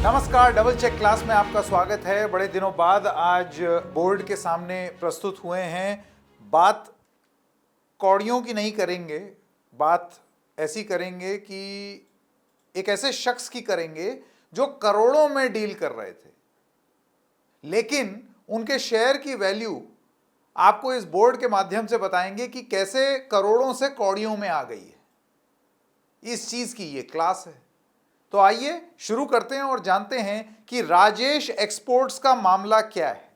नमस्कार, double check class में आपका स्वागत है। बड़े दिनों बाद आज बोर्ड के सामने प्रस्तुत हुए हैं। बात कौड़ियों की नहीं करेंगे, बात ऐसी करेंगे कि एक ऐसे शख्स की करेंगे जो करोड़ों में डील कर रहे थे, लेकिन उनके शेयर की वैल्यू आपको इस बोर्ड के माध्यम से बताएंगे कि कैसे करोड़ों से कौड़ियों में आ गई है। इस चीज की ये क्लास है। तो आइए शुरू करते हैं और जानते हैं कि राजेश एक्सपोर्ट्स का मामला क्या है।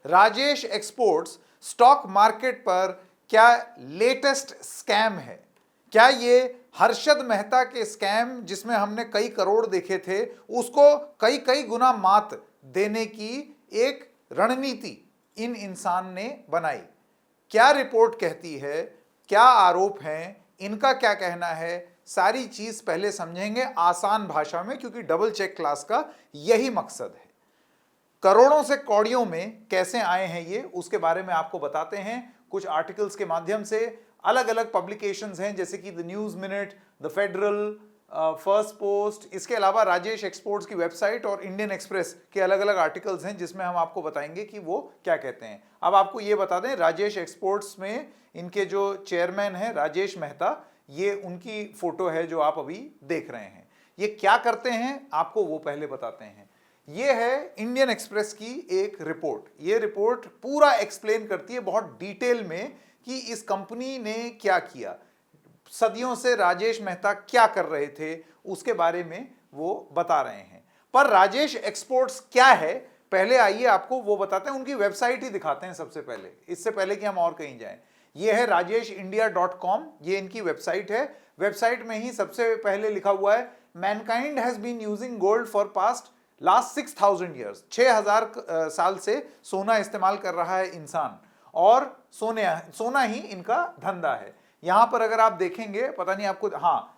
राजेश एक्सपोर्ट्स स्टॉक मार्केट पर क्या लेटेस्ट स्कैम है? क्या ये हर्षद मेहता के स्कैम जिसमें हमने कई करोड़ देखे थे, उसको कई कई गुना मात देने की एक रणनीति इन इंसान ने बनाई? क्या रिपोर्ट कहती है, क्या आरोप हैं, इनका क्या कहना है, सारी चीज पहले समझेंगे आसान भाषा में, क्योंकि डबल चेक क्लास का यही मकसद है। करोड़ों से कौड़ियों में कैसे आए हैं ये, उसके बारे में आपको बताते हैं कुछ आर्टिकल्स के माध्यम से। अलग अलग पब्लिकेशंस हैं जैसे कि the news minute, the federal, first post, इसके अलावा राजेश एक्सपोर्ट्स की वेबसाइट और इंडियन एक्सप्रेस के अलग अलग आर्टिकल्स हैं जिसमें हम आपको बताएंगे कि वो क्या कहते हैं। अब आपको ये बता दें, राजेश एक्सपोर्ट्स में इनके जो चेयरमैन हैं राजेश मेहता, ये उनकी फोटो है जो आप अभी देख रहे हैं। ये क्या करते हैं आपको वो पहले बताते हैं। ये है इंडियन एक्सप्रेस की एक रिपोर्ट। ये रिपोर्ट पूरा एक्सप्लेन करती है बहुत डिटेल में कि इस कंपनी ने क्या किया, सदियों से राजेश मेहता क्या कर रहे थे, उसके बारे में वो बता रहे हैं। पर राजेश एक्सपोर्ट्स क्या है, पहले आइए आपको वो बताते हैं। उनकी वेबसाइट ही दिखाते हैं सबसे पहले, इससे पहले कि हम और कहीं जाएं। ये है rajeshindia.com, ये इनकी वेबसाइट है। वेबसाइट में ही सबसे पहले लिखा हुआ है, mankind has been using gold for past last 6000 years. 6000 साल से सोना इस्तेमाल कर रहा है इंसान, और सोना ही इनका धंधा है। यहां पर अगर आप देखेंगे, पता नहीं आपको, हाँ,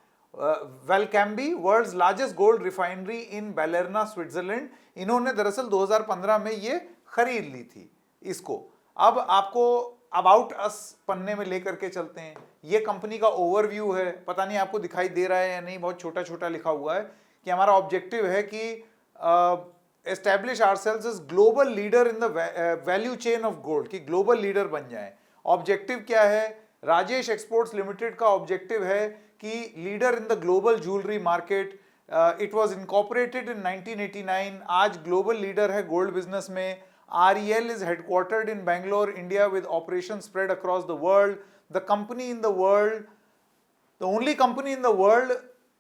Valcambi world's largest gold refinery in Balerna Switzerland, इन्होंने दरअसल 2015 में ये खरीद ली थी इसको। अब आपको अबाउट अस पन्ने में लेकर के चलते हैं। ये कंपनी का ओवरव्यू है, पता नहीं आपको दिखाई दे रहा है या नहीं, बहुत छोटा छोटा लिखा हुआ है कि हमारा ऑब्जेक्टिव है कि establish ourselves as global leader in the value chain of gold, कि ग्लोबल लीडर बन जाए। ऑब्जेक्टिव क्या है? राजेश एक्सपोर्ट्स लिमिटेड का ऑब्जेक्टिव है कि leader in the global jewellery market. It was incorporated in 1989, आज ग्लोबल लीडर है गोल्ड बिजनेस में। REL is headquartered in Bangalore, India, with operations spread across the world. The only company in the world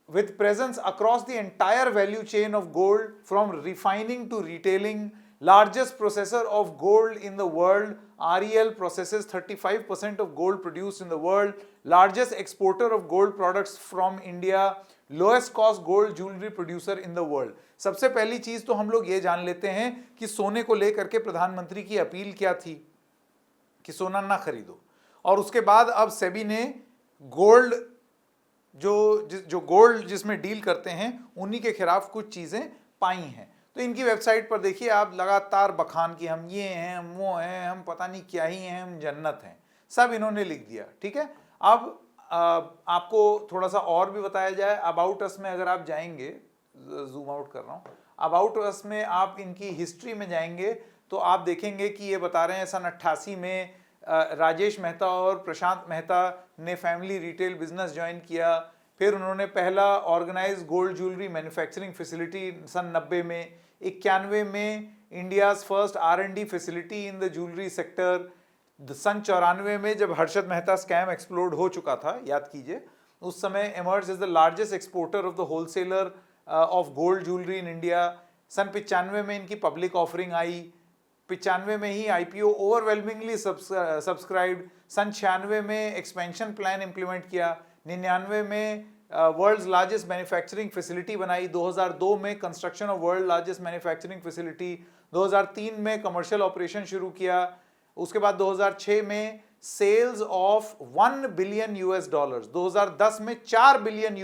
with presence across the entire value chain of gold, from refining to retailing. Largest processor of gold in the world. REL processes 35% of gold produced in the world. Largest exporter of gold products from India. Lowest cost gold jewellery producer in the world. सबसे पहली चीज तो हम लोग ये जान लेते हैं कि सोने को लेकर के प्रधानमंत्री की अपील क्या थी कि सोना ना खरीदो, और उसके बाद अब सेबी ने गोल्ड जो गोल्ड जिसमें डील करते हैं उन्हीं के खिलाफ कुछ चीजें पाई हैं। तो इनकी वेबसाइट पर देखिए आप, लगातार बखान की हम ये हैं, हम वो हैं, हम पता नहीं क्या ही हैं, हम जन्नत हैं, सब इन्होंने लिख दिया। ठीक है, अब आपको थोड़ा सा और भी बताया जाए। अबाउट अस में अगर आप जाएंगे, जूम आउट कर रहा हूँ, अबाउट अस में आप इनकी हिस्ट्री में जाएंगे तो आप देखेंगे कि ये बता रहे हैं सन 88 में राजेश मेहता और प्रशांत मेहता ने फैमिली रिटेल बिजनेस ज्वाइन किया। फिर उन्होंने पहला organize gold jewellery manufacturing facility सन 90 में। 91 में India's first R&D facility in the jewellery sector. सन 94 में जब हर्षद मेहता स्कैम एक्सप्लोड हो चुका था, याद कीजिए, उस समय emerge as the largest exporter of the wholesaler of gold jewellery in India. सन 95 में इनकी पब्लिक ऑफरिंग आई। 95 में ही IPO ओवरवेलमिंगली सब्सक्राइब्ड। सन 96 में एक्सपेंशन प्लान इंप्लीमेंट किया। 99 में वर्ल्ड्स लार्जेस्ट मैन्युफैक्चरिंग फैसिलिटी बनाई। 2002 में construction of world largest manufacturing facility. 2003 में कमर्शियल ऑपरेशन शुरू किया। उसके बाद 2006 में सेल्स ऑफ $1 बिलियन। 2010 में $4 बिलियन।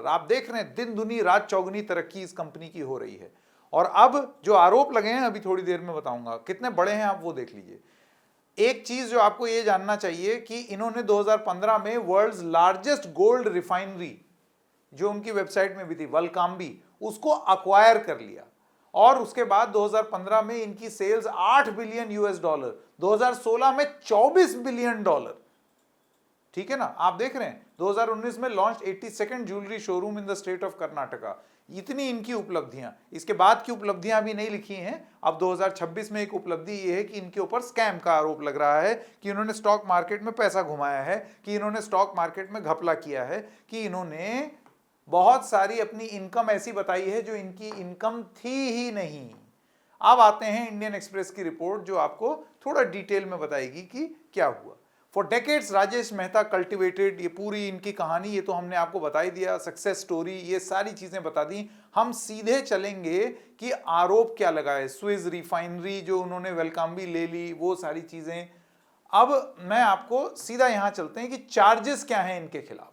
आप देख रहे हैं दिन दुनी रात चौगुनी तरक्की इस कंपनी की हो रही है। और अब जो आरोप लगे हैं, अभी थोड़ी देर में बताऊंगा कितने बड़े हैं, आप वो देख लीजिए। एक चीज जो आपको ये जानना चाहिए कि इन्होंने 2015 में वर्ल्ड्स लार्जेस्ट गोल्ड रिफाइनरी, जो उनकी वेबसाइट में भी थी, वलकाम्बी, उसको अक्वायर कर लिया। और उसके बाद 2015 में इनकी सेल्स 8 बिलियन यूएस डॉलर, 2016 में 24 बिलियन डॉलर। ठीक है ना, आप देख रहे हैं 2019 में launch 82nd jewellery showroom in the state of Karnataka. इतनी इनकी उपलब्धियां, इसके बाद की उपलब्धियां अभी नहीं लिखी हैं। अब 2026 में एक उपलब्धि ये है कि इनके ऊपर स्कैम का आरोप लग रहा है, कि इन्होंने स्टॉक मार्केट में पैसा घुमाया है, कि इन्होंने स्टॉक मार्केट में घपला किया है, कि इन्होंने बहुत सारी अपनी इनकम ऐसी बताई है जो इनकी इनकम थी ही नहीं। अब आते हैं इंडियन एक्सप्रेस की रिपोर्ट, जो आपको थोड़ा डिटेल में बताएगी कि क्या हुआ। For decades Rajesh Mehta cultivated, ये पूरी इनकी कहानी, ये तो हमने आपको बता ही दिया, सक्सेस स्टोरी, ये सारी चीजें बता दी। हम सीधे चलेंगे कि आरोप क्या लगा है। स्विस रिफाइनरी जो उन्होंने वेलकम्बी ले ली, वो सारी चीजें। अब मैं आपको सीधा यहां चलते हैं कि चार्जेस क्या हैं इनके खिलाफ।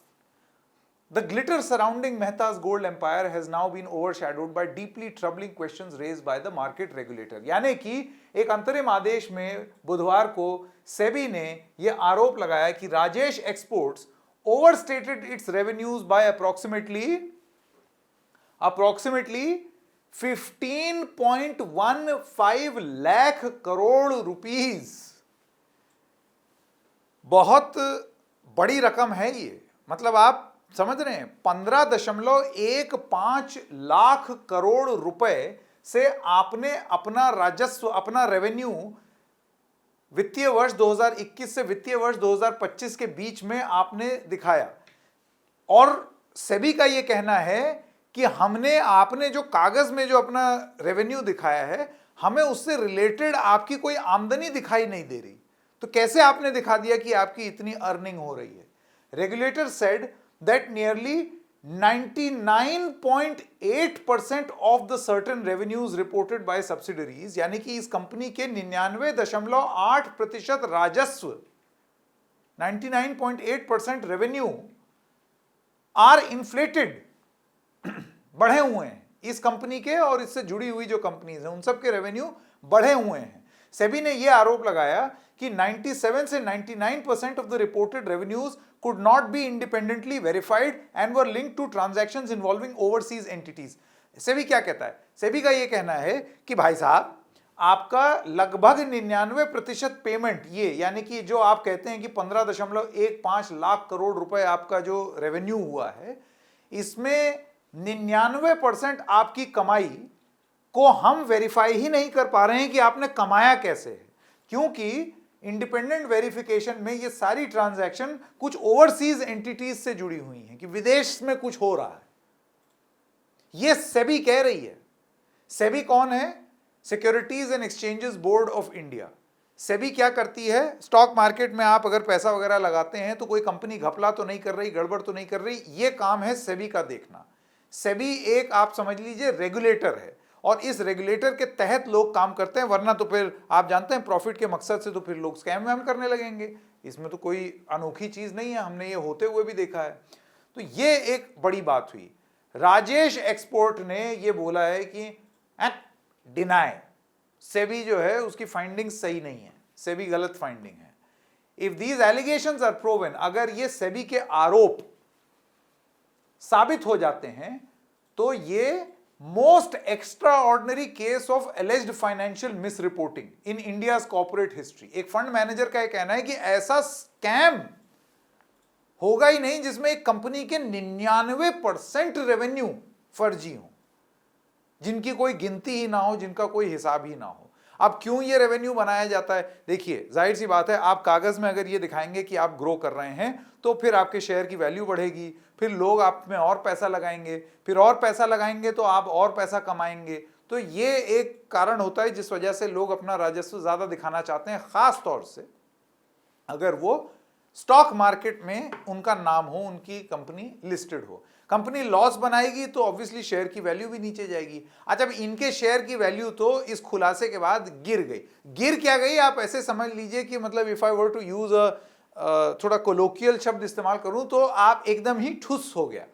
The glitter surrounding Mehta's gold empire has now been overshadowed by deeply troubling questions raised by the market regulator। यानी कि एक अंतरिम आदेश में बुधवार को सेबी ने यह आरोप लगाया कि Rajesh exports overstated its revenues by approximately 15.15 lakh crore rupees. बहुत बड़ी रकम है ये, मतलब आप समझ रहे हैं, 15.15 लाख करोड़ रुपए से आपने अपना राजस्व, अपना रेवेन्यू वित्तीय वर्ष 2021 से वित्तीय वर्ष 2025 के बीच में आपने दिखाया। और सेबी का यह कहना है कि हमने, आपने जो कागज में जो अपना रेवेन्यू दिखाया है, हमें उससे रिलेटेड आपकी कोई आमदनी दिखाई नहीं दे रही। तो कैसे आपने दिखा दिया कि आपकी इतनी अर्निंग हो रही है? Regulator said that nearly 99.8% of the certain revenues reported by subsidiaries, यानी कि इस कंपनी के 99.8% राजस्व, 99.8% रेवेन्यू आर इन्फ्लेटेड, बढ़े हुए हैं इस कंपनी के, और इससे जुड़ी हुई जो कंपनीज हैं उन सब के रेवेन्यू बढ़े हुए हैं। सेबी ने यह आरोप लगाया कि 97 से 99% of the reported revenues could not be independently verified and were linked to transactions involving overseas entities। SEBI क्या कहता है? सेबी का यह कहना है कि भाई साहब, आपका लगभग 99% पेमेंट, ये यानी कि जो आप कहते हैं कि 15.15 लाख करोड़ रुपए आपका जो रेवेन्यू हुआ है, इसमें 99% आपकी कमाई को हम वेरीफाई ही नहीं कर पा रहे हैं कि आपने कमाया कैसे है, क्योंकि इंडिपेंडेंट वेरिफिकेशन में ये सारी ट्रांजैक्शन कुछ ओवरसीज एंटिटीज से जुड़ी हुई हैं, कि विदेश में कुछ हो रहा है। ये सेबी कह रही है। सेबी कौन है? Securities and exchanges board of India. SEBI क्या करती है? स्टॉक मार्केट में आप अगर पैसा वगैरह लगाते हैं तो कोई कंपनी घपला तो नहीं कर रही, गड़बड़ तो नहीं कर रही, ये काम है सेबी का देखना। सेबी एक, आप समझ लीजिए, रेगुलेटर है, और इस रेगुलेटर के तहत लोग काम करते हैं, वरना तो फिर आप जानते हैं प्रॉफिट के मकसद से तो फिर लोग स्कैम वैम करने लगेंगे। इसमें तो कोई अनोखी चीज नहीं है, हमने ये होते हुए भी देखा है। तो ये एक बड़ी बात हुई। राजेश एक्सपोर्ट ने ये बोला है कि डिनाई, सेबी जो है उसकी फाइंडिंग सही नहीं है, सेबी गलत फाइंडिंग है। If these allegations are proven, अगर ये सेबी के आरोप साबित हो जाते हैं तो ये most extraordinary case of alleged financial misreporting in India's corporate history. एक फंड मैनेजर का कहना है कि ऐसा स्कैम होगा ही नहीं जिसमें एक कंपनी के 99% रेवेन्यू फर्जी हो, जिनकी कोई गिनती ही ना हो, जिनका कोई हिसाब ही ना हो। अब क्यों ये रेवेन्यू बनाया जाता है? देखिए, जाहिर सी बात है, आप कागज में अगर ये दिखाएंगे कि आप ग्रो कर रहे हैं तो फिर आपके शेयर की वैल्यू बढ़ेगी, फिर लोग आप में और पैसा लगाएंगे, फिर और पैसा लगाएंगे तो आप और पैसा कमाएंगे। तो ये एक कारण होता है जिस वजह से लोग अपना राजस्व ज्यादा दिखाना चाहते हैं, खास तौर से अगर वो स्टॉक मार्केट में उनका नाम हो, उनकी कंपनी लिस्टेड हो। कंपनी लॉस बनाएगी तो ऑब्वियसली शेयर की वैल्यू भी नीचे जाएगी। अच्छा, अब इनके शेयर की वैल्यू तो इस खुलासे के बाद गिर गई। गिर क्या गई? आप ऐसे समझ लीजिए कि मतलब if I were to use थोड़ा कोलोकियल शब्द इस्तेमाल करूं तो आप एकदम ही ठुस हो गया,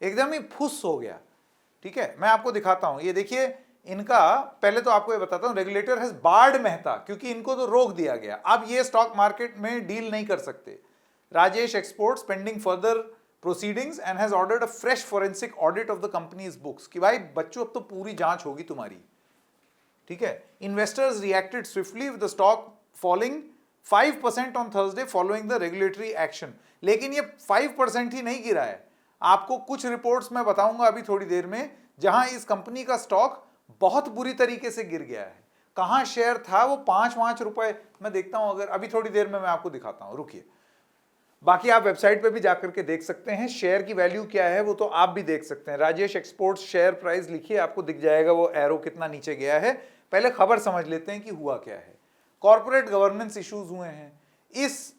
एकदम ही फुस हो गया। ठीक है, मैं आपको दिखाता हूं। ये देखिए, इनका पहले तो आपको ये बताता हूं, रेगुलेटर हैज बार्ड मेहता, क्योंकि इनको तो रोक दिया गया। अब ये स्टॉक मार्केट में डील नहीं कर सकते। Rajesh exports pending further proceedings and has ordered a fresh forensic audit of the company's books कि भाई बच्चों अब तो पूरी जांच होगी तुम्हारी, ठीक है. Investors reacted swiftly with the stock falling 5% on Thursday following the regulatory action. लेकिन ये 5% ही नहीं गिरा है. आपको कुछ रिपोर्ट्स मैं बताऊंगा अभी थोड़ी देर में जहां इस कंपनी का स्टॉक बहुत बुरी तरीके से गिर गया है. कहां शेयर था वो 5 रुपए, मैं देखता हूं, अगर अभी थोड़ी देर में मैं आपको दिखाता हूं, रुकिए. बाकी आप वेबसाइट पे भी जाकर के देख सकते हैं शेयर की वैल्यू क्या है, वो तो आप भी देख सकते हैं. राजेश एक्सपोर्ट्स शेयर प्राइस लिखिए, आपको दिख जाएगा वो एरो कितना नीचे गया है. पहले खबर समझ लेते हैं कि हुआ क्या है. कॉर्पोरेट गवर्नेंस इश्यूज हुए हैं. इस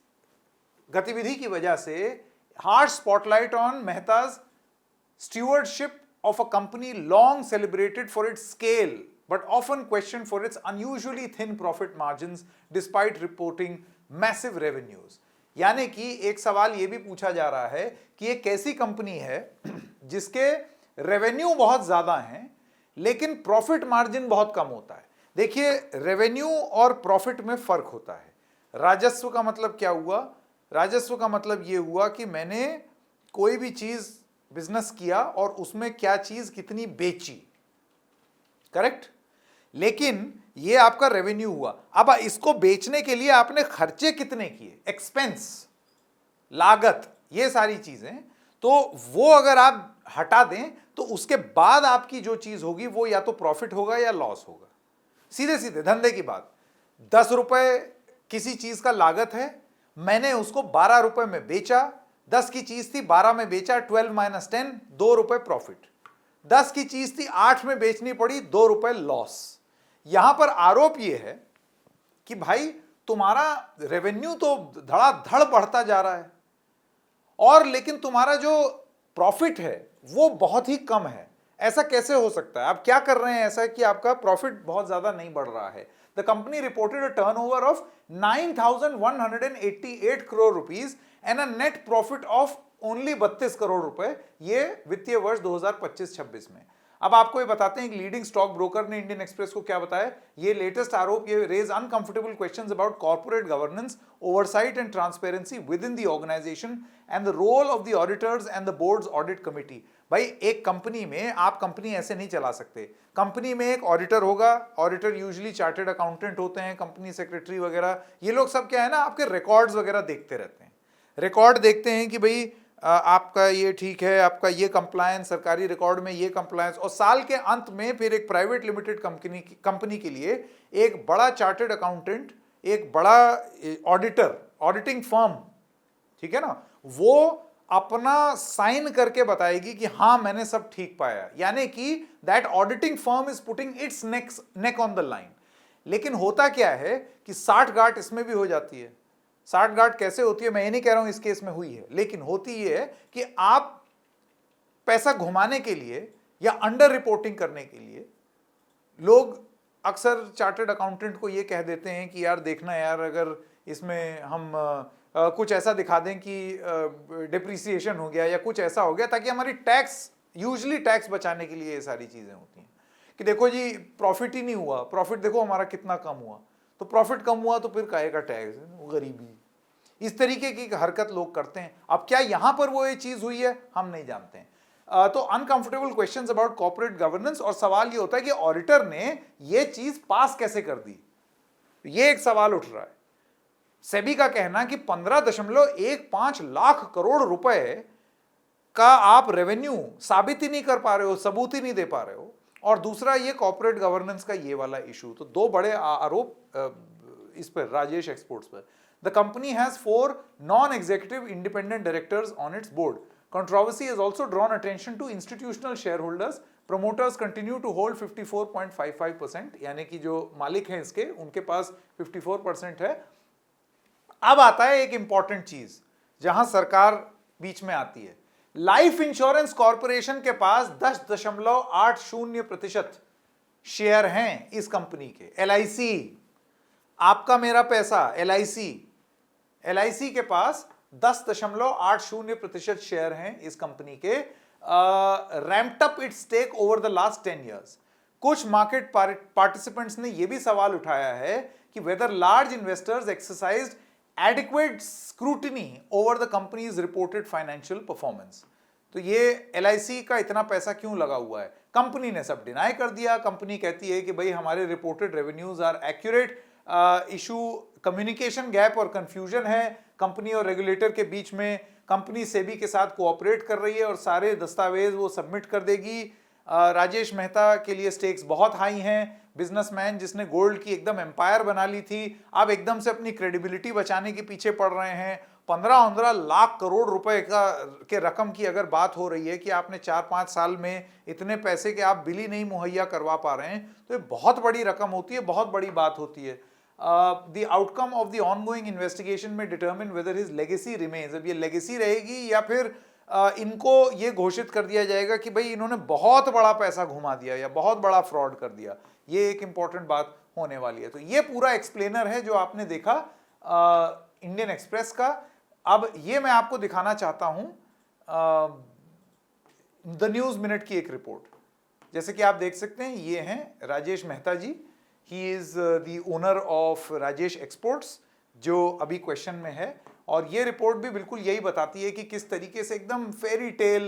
गतिविधि की वजह से harsh spotlight on Mehta's stewardship of a company long celebrated for its scale but often questioned for its unusually thin profit margins despite reporting massive revenues. यानी कि एक सवाल यह भी पूछा जा रहा है कि एक कैसी कंपनी है जिसके रेवेन्यू बहुत ज्यादा हैं लेकिन प्रॉफिट मार्जिन बहुत कम होता है. देखिए, रेवेन्यू और प्रॉफिट में फर्क होता है. राजस्व का मतलब क्या हुआ? राजस्व का मतलब यह हुआ कि मैंने कोई भी चीज बिजनेस किया और उसमें क्या चीज कितनी बेची, करेक्ट. लेकिन ये आपका रेवेन्यू हुआ. अब इसको बेचने के लिए आपने खर्चे कितने किए, एक्सपेंस, लागत, ये सारी चीजें, तो वो अगर आप हटा दें तो उसके बाद आपकी जो चीज होगी वो या तो प्रॉफिट होगा या लॉस होगा. सीधे सीधे धंधे की बात. 10 रुपए किसी चीज का लागत है, मैंने उसको 12 रुपए में बेचा. 10 की चीज थी, 12 में बेचा, 12 माइनस 10, 2 रुपए प्रॉफिट. 10 की चीज थी, 8 में बेचनी पड़ी, 2 रुपए लॉस. यहां पर आरोप यह है कि भाई तुम्हारा रेवेन्यू तो धड़ाधड़ बढ़ता जा रहा है और लेकिन तुम्हारा जो प्रॉफिट है वो बहुत ही कम है. ऐसा कैसे हो सकता है? आप क्या कर रहे हैं ऐसा कि आपका प्रॉफिट बहुत ज्यादा नहीं बढ़ रहा है? The company reported a turnover of 9,188 crore rupees and a net profit of only 32 crore रुपए, ये वित्तीय वर्ष 2025-26 में. अब आपको ये बताते हैं कि लीडिंग स्टॉक ब्रोकर ने इंडियन एक्सप्रेस को क्या बताया. ये लेटेस्ट आरोप ये raise uncomfortable questions about corporate governance, oversight and transparency within the organisation and the role of the auditors and the boards audit committee. भाई एक कंपनी में आप कंपनी ऐसे नहीं चला सकते. कंपनी में एक ऑडिटर होगा, ऑडिटर यूजुअली चार्टर्ड अकाउंटेंट होते हैं, कंपनी सेक्रेटरी वगैरह, ये लोग सब क्या है ना, आपके रिकॉर्ड्स वगैरह देखते रहते हैं. रिकॉर्ड देखते हैं कि भाई आपका ये ठीक है, आपका ये कंप्लायंस, सरकारी रिकॉर्ड में ये कंप्लायंस, और साल के अंत में फिर एक प्राइवेट लिमिटेड कंपनी के लिए एक बड़ा चार्टर्ड अकाउंटेंट, एक बड़ा ऑडिटर, ऑडिटिंग फर्म, ठीक है ना, वो अपना साइन करके बताएगी कि हाँ मैंने सब ठीक पाया. यानी कि that auditing firm is putting it's neck on the line. लेकिन होता क्या है कि 60 गांठ इसमें भी हो जाती है. 60 गांठ कैसे होती है मैं ये नहीं कह रहा हूं इस केस में हुई है, लेकिन होती ये है कि आप पैसा घुमाने के लिए या अंडर रिपोर्टिंग करने के लिए लोग अक्सर चार्टर्ड अकाउंटेंट को ये कह देते हैं कि यार देखना यार, अगर इसमें हम कुछ ऐसा दिखा दें कि डिप्रिसिएशन हो गया या कुछ ऐसा हो गया, ताकि हमारी टैक्स, यूजुअली टैक्स बचाने के लिए ये सारी चीजें होती हैं कि देखो जी प्रॉफिट ही नहीं हुआ, प्रॉफिट देखो हमारा कितना कम हुआ, तो प्रॉफिट कम हुआ तो फिर काहे का टैक्स, गरीबी. इस तरीके की हरकत लोग करते हैं. अब क्या यहां पर वो ये चीज हुई है हम नहीं जानते हैं. तो uncomfortable questions about corporate governance, और सवाल ये होता है कि ऑडिटर ने ये चीज पास कैसे कर दी, ये एक सवाल उठ रहा है. सेबी का कहना कि 15.15 लाख करोड़ रुपए का आप रेवेन्यू साबित ही नहीं कर पा रहे हो, सबूत ही नहीं दे पा रहे हो, और दूसरा ये कॉर्पोरेट गवर्नेंस का ये वाला इशू. तो दो बड़े आरोप इस पर, राजेश एक्सपोर्ट्स पर. The company has 4 non-executive independent directors on its board. Controversy has also drawn attention to institutional shareholders. Promoters continue to hold 54.55%, यानी कि जो मालिक हैं इसके, उनके पास 54% है. अब आता है एक इंपॉर्टेंट चीज जहां सरकार बीच में आती है. लाइफ इंश्योरेंस कॉर्पोरेशन के पास 10.80% शेयर हैं इस कंपनी के. LIC, आपका मेरा पैसा, LIC के पास 10.80% शेयर हैं इस कंपनी के. Ramped up its stake over the last 10 years. कुछ मार्केट पार्टिसिपेंट्स ने यह भी सवाल उठाया है कि whether large investors exercised adequate scrutiny over the company's reported financial performance. तो ये LIC का इतना पैसा क्यों लगा हुआ है? कंपनी ने सब डिनाई कर दिया। कंपनी कहती है कि भाई हमारे reported revenues are accurate, issue communication gap और कंफ्यूजन है कंपनी और रेगुलेटर के बीच में। कंपनी सेबी के साथ कोऑपरेट कर रही है और सारे दस्तावेज वो सबमिट कर देगी। राजेश मेहता के लिए स्टेक्स बहुत हाई हैं। बिजनेसमैन जिसने गोल्ड की एकदम एम्पायर बना ली थी, अब एकदम से अपनी क्रेडिबिलिटी बचाने के पीछे पड़ रहे हैं। 15-15 लाख करोड़ रुपए के रकम की अगर बात हो रही है कि आपने 4-5 साल में इतने पैसे के आप बिल ही नहीं मुहैया करवा पा रहे हैं, तो ये बहुत बड़ी रकम होती है, बहुत बड़ी बात होती है। The outcome of the ongoing investigation में determine whether his legacy remains. अब ये लेगेसी रहेगी या फिर इनको ये घोषित कर दिया जाएगा कि भाई इन्होंने बहुत बड़ा पैसा घुमा दिया या बहुत बड़ा फ्रॉड कर दिया। ये एक इंपॉर्टेंट बात होने वाली है। तो ये पूरा एक्सप्लेनर है जो आपने देखा इंडियन एक्सप्रेस का। अब ये मैं आपको दिखाना चाहता हूं द न्यूज मिनट की एक रिपोर्ट। जैसे कि आप देख सकते हैं, ये हैं Rajesh Mehta ji. He is the owner of Rajesh exports, जो अभी क्वेश्चन में है। और ये रिपोर्ट भी बिल्कुल यही बताती है कि किस तरीके से एकदम फेरी टेल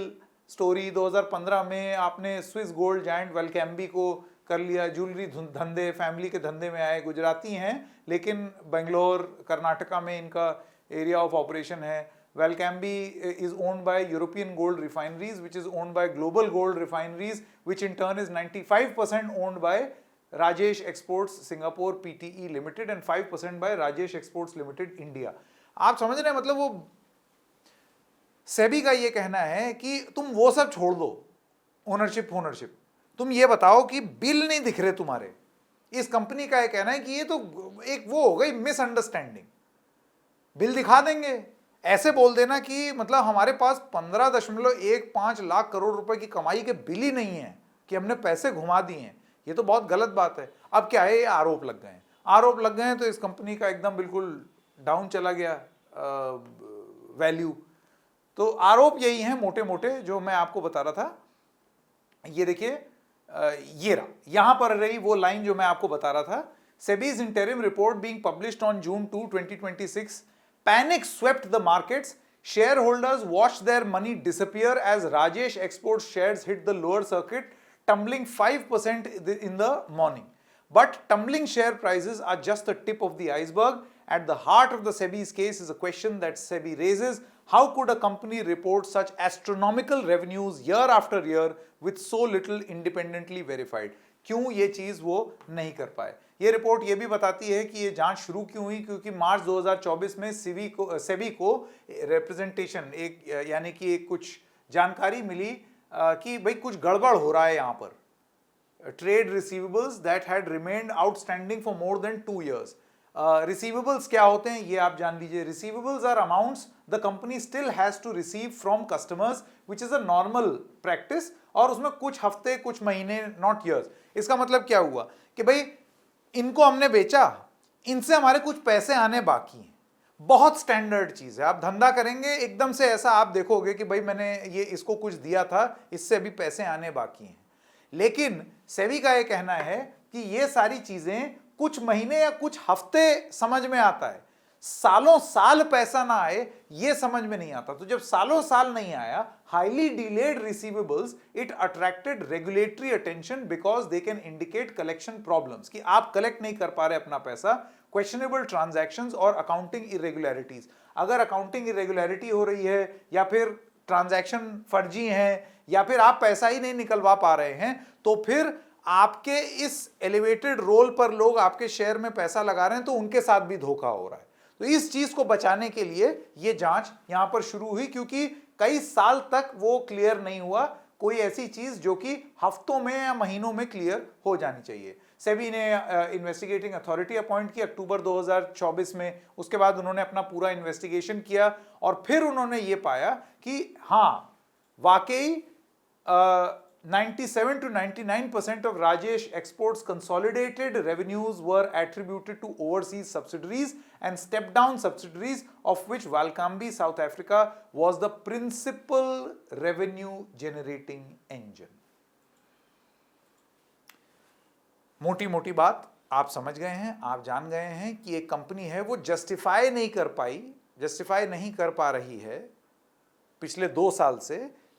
स्टोरी 2015 में आपने स्विस गोल्ड जायंट वेलकैम्बी को कर लिया, ज्वेलरी धंधे, फैमिली के धंधे में आए, गुजराती हैं लेकिन बेंगलोर कर्नाटका में इनका एरिया ऑफ ऑपरेशन है। Valcambi is owned by European gold refineries which is owned by global gold refineries which in turn is 95% owned by Rajesh exports Singapore PTE limited and 5% by Rajesh exports limited India. आप समझ रहे हैं, मतलब वो सेबी का ये कहना है कि तुम वो सब छोड़ दो, ओनरशिप, तुम ये बताओ कि बिल नहीं दिख रहे तुम्हारे। इस कंपनी का ये कहना है कि ये तो एक वो हो गई मिसअंडरस्टैंडिंग। बिल दिखा देंगे, ऐसे बोल देना कि मतलब हमारे पास 15.15 लाख करोड़ रुपए की कमाई के बिल ही नहीं है कि हमने पैसे घुमा दिए हैं। ये तो बहुत गलत बात है। अब क्या है, ये आरोप लग गए हैं तो इस कंपनी का एकदम बिल्कुल डाउन चला गया वैल्यू। तो आरोप यही हैं मोटे मोटे जो मैं आपको बता रहा था। ये देखिए, ये रहा, यहां पर रही वो लाइन जो मैं आपको बता रहा था। SEBI's interim report being published on June 2, 2026, panic swept the markets, shareholders watched their money disappear as Rajesh Exports shares hit the lower circuit, tumbling 5% in the morning. But tumbling share prices are just the tip of the iceberg. At the heart of the SEBI's case is a question that SEBI raises: how could a company report such astronomical revenues year after year with so little independently verified? क्यों ये चीज वो नहीं कर पाए? ये report ये भी बताती है कि ये जांच शुरू क्यों हुई, क्योंकि मार्च 2024 में सेबी को रिप्रेजेंटेशन यानी कि एक कुछ जानकारी मिली कि भाई कुछ गड़बड़ हो रहा है यहाँ पर। Trade receivables that had remained outstanding for more than 2 years। Receivables क्या होते हैं ये आप जान लीजिए। Receivables are amounts the company still has to receive from customers which is a normal practice, और उसमें कुछ हफ्ते, कुछ महीने, नॉट ईयर्स। इसका मतलब क्या हुआ कि भाई इनको हमने बेचा, इनसे हमारे कुछ पैसे आने बाकी हैं। बहुत स्टैंडर्ड चीज है। आप धंधा करेंगे, एकदम से ऐसा आप देखोगे कि भाई मैंने ये इसको कुछ दिया था, इससे अभी पैसे आने बाकी हैं। लेकिन सेबी का ये कहना है कि ये सारी चीजें कुछ महीने या कुछ हफ्ते समझ में आता है, सालों साल पैसा ना आए ये समझ में नहीं आता। तो जब सालों साल नहीं आया, highly delayed receivables, it attracted regulatory attention because they can indicate collection problems, कि आप कलेक्ट नहीं कर पा रहे अपना पैसा, क्वेश्चनेबल ट्रांजैक्शंस और अकाउंटिंग इरेगुलरिटीज। अगर अकाउंटिंग इरेगुलरिटी हो रही है या फिर ट्रांजैक्शन फर्जी हैं या फिर आप पैसा ही नहीं निकलवा पा रहे हैं, तो फिर आपके इस एलिवेटेड रोल पर लोग आपके शेयर में पैसा लगा रहे हैं, तो उनके साथ भी धोखा हो रहा है। तो इस चीज को बचाने के लिए ये जांच यहां पर शुरू हुई, क्योंकि कई साल तक वो क्लियर नहीं हुआ कोई ऐसी चीज जो कि हफ्तों में या महीनों में क्लियर हो जानी चाहिए। सेबी ने इन्वेस्टिगेटिंग अथॉरिटी अपॉइंट की अक्टूबर 2024 में। उसके बाद उन्होंने अपना पूरा इन्वेस्टिगेशन किया और फिर उन्होंने ये पाया कि हाँ, वाकई 97 to 99% of Rajesh Exports' consolidated revenues were attributed to overseas subsidiaries and step-down subsidiaries, of which Valcambi, South Africa, was the principal revenue-generating engine. मोटी मोटी बात आप समझ गए हैं, आप जान गए हैं कि एक कंपनी है वो जस्टिफाई नहीं कर पा रही है पिछले 2 साल से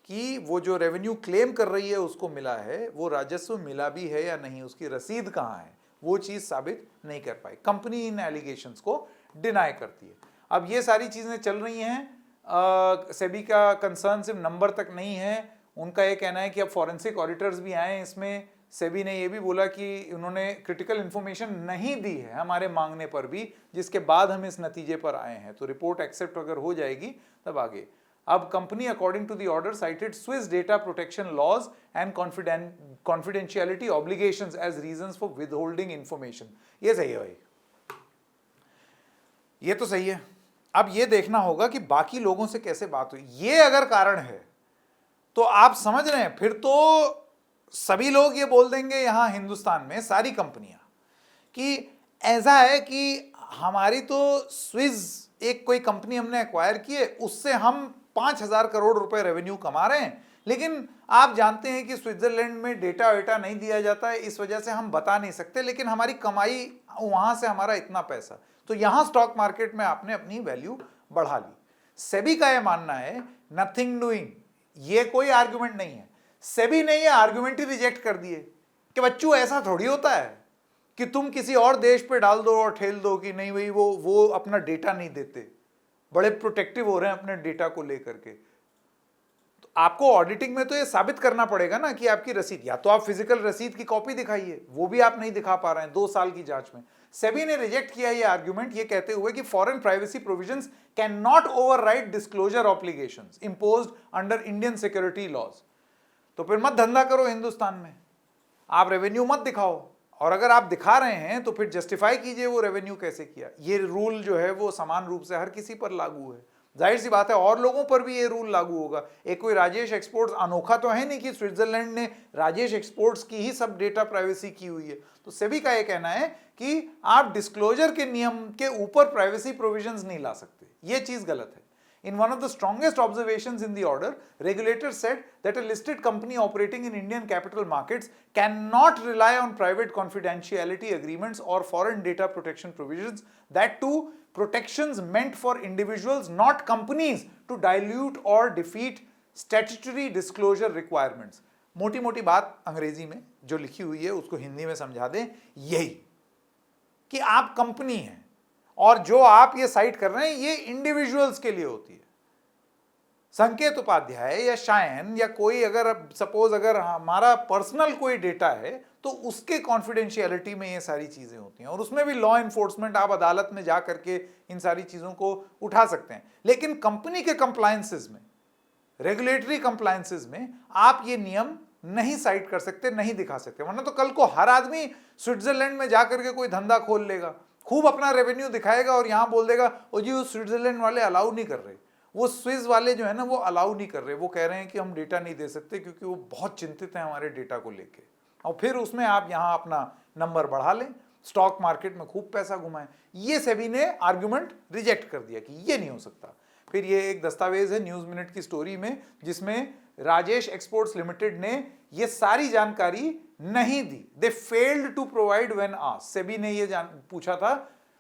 कि वो जो रेवेन्यू क्लेम कर रही है उसको मिला है, वो राजस्व मिला भी है या नहीं, उसकी रसीद कहाँ है, वो चीज़ साबित नहीं कर पाई। कंपनी इन एलिगेशंस को डिनाई करती है। अब ये सारी चीज़ें चल रही हैं। सेबी का कंसर्न सिर्फ नंबर तक नहीं है, उनका ये कहना है कि अब फॉरेंसिक ऑडिटर्स भी आए इसमें। सेबी ने ये भी बोला कि उन्होंने क्रिटिकल इन्फॉर्मेशन नहीं दी है हमारे मांगने पर भी, जिसके बाद हम इस नतीजे पर आए हैं। तो रिपोर्ट एक्सेप्ट अगर हो जाएगी तब आगे। अब company according to the order cited Swiss data protection laws and confidentiality obligations as reasons for withholding information. ये सही है भाई, ये तो सही है। अब ये देखना होगा कि बाकी लोगों से कैसे बात हुई। ये अगर कारण है तो आप समझ रहे हैं, फिर तो सभी लोग ये बोल देंगे यहां हिंदुस्तान में सारी कंपनियां कि ऐसा है कि हमारी तो स्विस एक कोई कंपनी हमने एक्वायर की है, उससे हम 5,000 करोड़ रुपए रेवेन्यू कमा रहे हैं, लेकिन आप जानते हैं कि स्विट्जरलैंड में डेटा वेटा नहीं दिया जाता है, इस वजह से हम बता नहीं सकते, लेकिन हमारी कमाई वहां से हमारा इतना पैसा, तो यहां स्टॉक मार्केट में आपने अपनी वैल्यू बढ़ा ली। सेबी का यह मानना है नथिंग डूइंग, ये कोई आर्गुमेंट नहीं है। सेबी ने ये आर्गुमेंट ही रिजेक्ट कर दिए कि बच्चों ऐसा थोड़ी होता है कि तुम किसी और देश पे डाल दो और ठेल दो कि नहीं भाई वो अपना डेटा नहीं देते, बड़े प्रोटेक्टिव हो रहे हैं अपने डेटा को लेकर के। तो आपको ऑडिटिंग में तो ये साबित करना पड़ेगा ना कि आपकी रसीद, या तो आप फिजिकल रसीद की कॉपी दिखाइए, वो भी आप नहीं दिखा पा रहे हैं 2 साल की जांच में। सेबी ने रिजेक्ट किया ये आर्गुमेंट, ये कहते हुए कि foreign privacy provisions can not override disclosure obligations imposed under Indian security laws. तो फिर मत धंधा करो हिंदुस्तान में, आप रेवेन्यू मत दिखाओ, और अगर आप दिखा रहे हैं तो फिर जस्टिफाई कीजिए वो रेवेन्यू कैसे किया। ये रूल जो है वो समान रूप से हर किसी पर लागू है, जाहिर सी बात है और लोगों पर भी ये रूल लागू होगा। एक कोई राजेश एक्सपोर्ट्स अनोखा तो है नहीं कि स्विट्जरलैंड ने राजेश एक्सपोर्ट्स की ही सब डेटा प्राइवेसी की हुई है। तो सेबी का ये कहना है कि आप डिस्क्लोजर के नियम के ऊपर प्राइवेसी प्रोविजंस नहीं ला सकते, ये चीज गलत है। In one of the strongest observations in the order, regulators said that a listed company operating in Indian capital markets cannot rely on private confidentiality agreements or foreign data protection provisions, that too protections meant for individuals, not companies, to dilute or defeat statutory disclosure requirements. मोटी मोटी बात अंग्रेजी में जो लिखी हुई है उसको हिंदी में समझा दें, यही कि आप कंपनी हैं और जो आप ये साइट कर रहे हैं ये इंडिविजुअल्स के लिए होती है। संकेत उपाध्याय या शायन या कोई अगर सपोज अगर हमारा पर्सनल कोई डेटा है तो उसके कॉन्फिडेंशियलिटी में ये सारी चीजें होती हैं, और उसमें भी लॉ एनफोर्समेंट आप अदालत में जा करके इन सारी चीजों को उठा सकते हैं। लेकिन कंपनी के कंप्लायंसेस में, रेगुलेटरी कंप्लायंसेस में आप ये नियम नहीं साइट कर सकते, नहीं दिखा सकते, वरना तो कल को हर आदमी स्विट्जरलैंड में जाकर के कोई धंधा खोल लेगा, खूब अपना रेवेन्यू दिखाएगा और यहां बोल देगा ओ जी उस स्विट्जरलैंड वाले अलाउ नहीं कर रहे, वो स्विस वाले जो है ना वो अलाउ नहीं कर रहे, वो कह रहे हैं कि हम डेटा नहीं दे सकते क्योंकि वो बहुत चिंतित हैं हमारे डेटा को लेके, और फिर उसमें आप यहां अपना नंबर बढ़ा लें, स्टॉक मार्केट में खूब पैसा घुमाएं। ये सेबी ने आर्गुमेंट रिजेक्ट कर दिया कि ये नहीं हो सकता। फिर ये एक दस्तावेज है न्यूज मिनट की स्टोरी में जिसमें राजेश एक्सपोर्ट्स लिमिटेड ने ये सारी जानकारी नहीं दी, they failed to provide when asked. SEBI ने ये पूछा था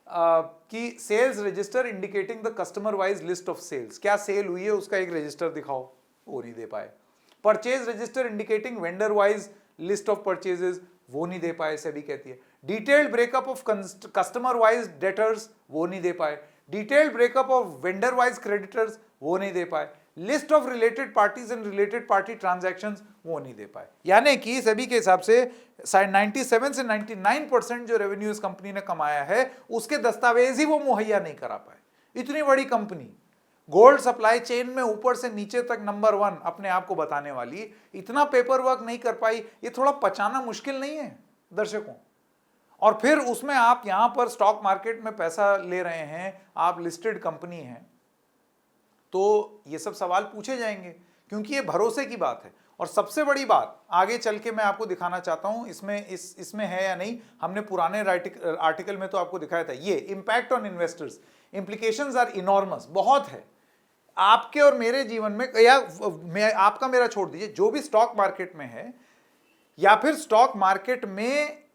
कि sales register indicating the customer wise list of sales, क्या सेल हुई है उसका एक रजिस्टर दिखाओ, वो नहीं दे पाए। Purchase register indicating vendor wise list of purchases, वो नहीं दे पाए, सेबी कहती है। Detailed breakup of customer wise debtors, वो नहीं दे पाए। Detailed breakup of vendor wise creditors, वो नहीं दे पाए। List of related parties and related party transactions, वो नहीं दे पाए। यानी कि सभी के हिसाब से 97 से 99% जो रेवेन्यू इस कंपनी ने कमाया है उसके दस्तावेज ही वो मुहैया नहीं करा पाए। इतनी बड़ी कंपनी, गोल्ड सप्लाई चेन में ऊपर से नीचे तक नंबर 1 अपने आप को बताने वाली, इतना पेपर वर्क नहीं कर पाई, ये थोड़ा पचाना मुश्किल नहीं है दर्शकों। और फिर उसमें आप यहां पर स्टॉक मार्केट में पैसा ले रहे हैं, आप लिस्टेड कंपनी हैं, तो ये सब सवाल पूछे जाएंगे क्योंकि ये भरोसे की बात है। और सबसे बड़ी बात आगे चल के मैं आपको दिखाना चाहता हूं, इसमें है या नहीं, हमने पुराने आर्टिकल में तो आपको दिखाया था। ये impact on investors, implications are enormous, बहुत है आपके और मेरे जीवन में, या आपका मेरा छोड़ दीजिए, जो भी स्टॉक मार्केट में है या फिर स्टॉक मार्केट में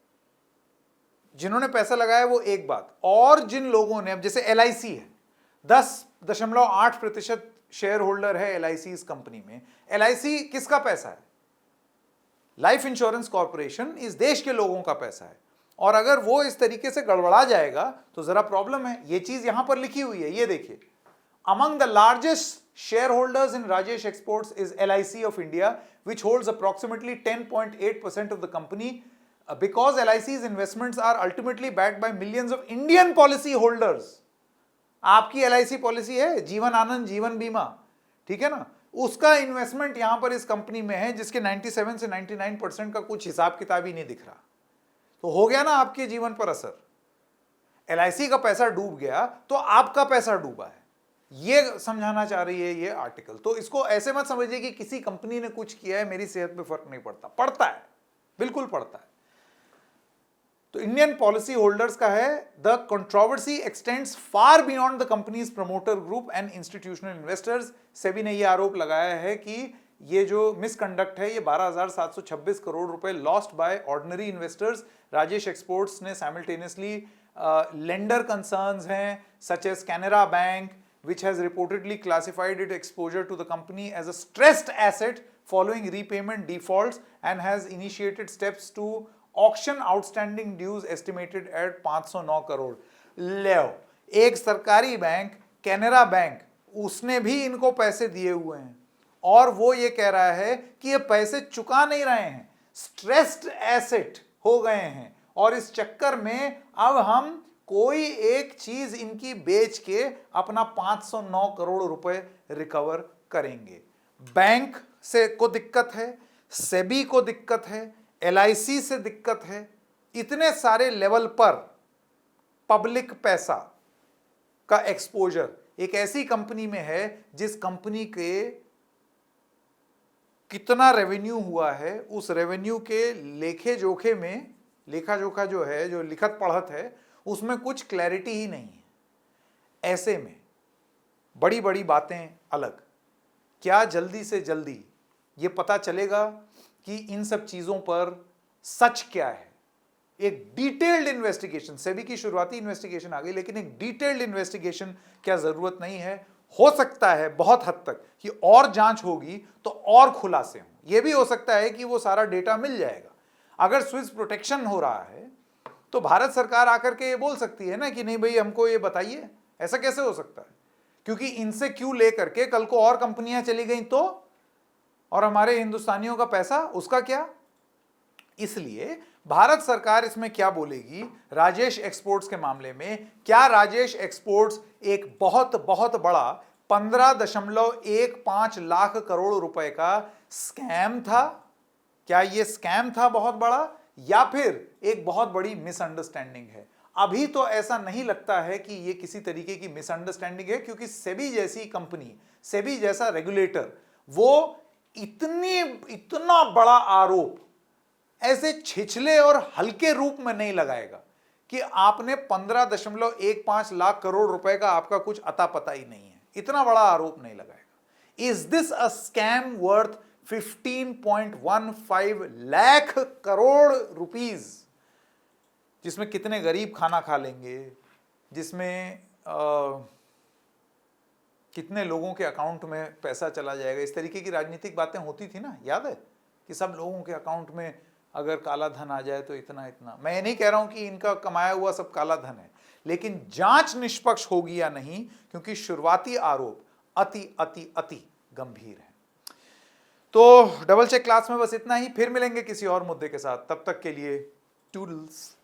जिन्होंने पैसा लगाया वो एक बात, और जिन लोगों ने, अब जैसे LIC है, 10.8% शेयर होल्डर है LIC इस कंपनी में। LIC किसका पैसा है? लाइफ इंश्योरेंस कॉर्पोरेशन इस देश के लोगों का पैसा है, और अगर वो इस तरीके से गड़बड़ा जाएगा तो जरा प्रॉब्लम है। ये चीज यहां पर लिखी हुई है, ये देखिए, among the largest shareholders in Rajesh Exports is LIC of India, which holds approximately 10.8% of the company. Because LIC's investments are ultimately backed by millions of Indian policy holders. आपकी LIC पॉलिसी है, जीवन आनंद जीवन बीमा, ठीक है ना, उसका investment यहां पर इस कंपनी में है, जिसके 97 से 99% का कुछ हिसाब किताब ही नहीं दिख रहा। तो हो गया ना आपके जीवन पर असर। LIC का पैसा डूब गया तो आपका पैसा डूबा है, ये समझाना चाह रही है ये आर्टिकल। तो इसको ऐसे मत समझिए कि किसी कंपनी ने कुछ किया है, मेरी सेहत पे फर्क नहीं पड़ता। पड़ता है, बिल्कुल पड़ता है। तो इंडियन पॉलिसी होल्डर्स का है, the controversy x tends far beyond the companies promoter group and institutional investors. SEBI ने यह आरोप लगाया है कि ये जो मिसकंडक्ट है, ये 12,726 करोड़ रुपए lost by ordinary investors. Rajesh Exports ने साइमल्टेनियसली लेंडर कंसर्न्स हैं such as Canara Bank, which has reportedly classified its exposure to the company as a stressed asset following repayment defaults and has initiated steps to auction outstanding dues estimated at 509 crore. ले एक सरकारी bank Canara bank, उसने भी इनको पैसे दिए हुए हैं और वो ये कह रहा है कि ये पैसे चुका नहीं रहे हैं, स्ट्रेस्ड एसेट हो गए हैं, और इस चक्कर में अब हम कोई एक चीज इनकी बेच के अपना 509 करोड़ रुपए रिकवर करेंगे। बैंक से को दिक्कत है, सेबी को दिक्कत है, LIC से दिक्कत है, इतने सारे लेवल पर पब्लिक पैसा का एक्सपोजर एक ऐसी कंपनी में है जिस कंपनी के कितना रेवेन्यू हुआ है, उस रेवेन्यू के लेखे जोखे में, लेखा जोखा जो है, जो लिखत पढ़त है, उसमें कुछ क्लैरिटी ही नहीं है। ऐसे में बड़ी बड़ी बातें अलग, क्या जल्दी से जल्दी ये पता चलेगा कि इन सब चीजों पर सच क्या है। एक डिटेल्ड इन्वेस्टिगेशन, सेबी की शुरुआती इन्वेस्टिगेशन आ गई, लेकिन एक डिटेल्ड इन्वेस्टिगेशन क्या जरूरत नहीं है? हो सकता है बहुत हद तक कि और जांच होगी तो और खुलासे हों। यह भी हो सकता है कि वो सारा डेटा मिल जाएगा। अगर स्विस प्रोटेक्शन हो रहा है तो भारत सरकार आकर के ये बोल सकती है ना कि नहीं भाई हमको ये बताइए। ऐसा कैसे हो सकता है? क्योंकि इनसे क्यों लेकर के कल को और कंपनियां चली गई तो, और हमारे हिंदुस्तानियों का पैसा, उसका क्या? इसलिए भारत सरकार इसमें क्या बोलेगी राजेश एक्सपोर्ट्स के मामले में? क्या राजेश एक्सपोर्ट्स एक बहुत बहुत बड़ा 15.15 लाख करोड़ रुपए का स्कैम था? क्या यह स्कैम था बहुत बड़ा, या फिर एक बहुत बड़ी मिसअंडरस्टैंडिंग है? अभी तो ऐसा नहीं लगता है कि यह किसी तरीके की मिसअंडरस्टैंडिंग है, क्योंकि सेबी जैसी कंपनी, सेबी जैसा रेगुलेटर, वो इतना बड़ा आरोप ऐसे छिछले और हल्के रूप में नहीं लगाएगा कि आपने 15.15 लाख करोड़ रुपए का आपका कुछ अता पता ही नहीं है। इतना बड़ा आरोप नहीं लगाएगा। Is this a scam worth 15.15 lakh crore rupees, जिसमें कितने गरीब खाना खा लेंगे, जिसमें कितने लोगों के अकाउंट में पैसा चला जाएगा? इस तरीके की राजनीतिक बातें होती थी ना, याद है कि सब लोगों के अकाउंट में अगर काला धन आ जाए तो इतना इतना। मैं ये नहीं कह रहा हूं कि इनका कमाया हुआ सब काला धन है, लेकिन जांच निष्पक्ष होगी या नहीं, क्योंकि शुरुआती आरोप अति अति अति गंभीर है। तो डबल चेक क्लास में बस इतना ही, फिर मिलेंगे किसी और मुद्दे के साथ। तब तक के लिए टूडल्स।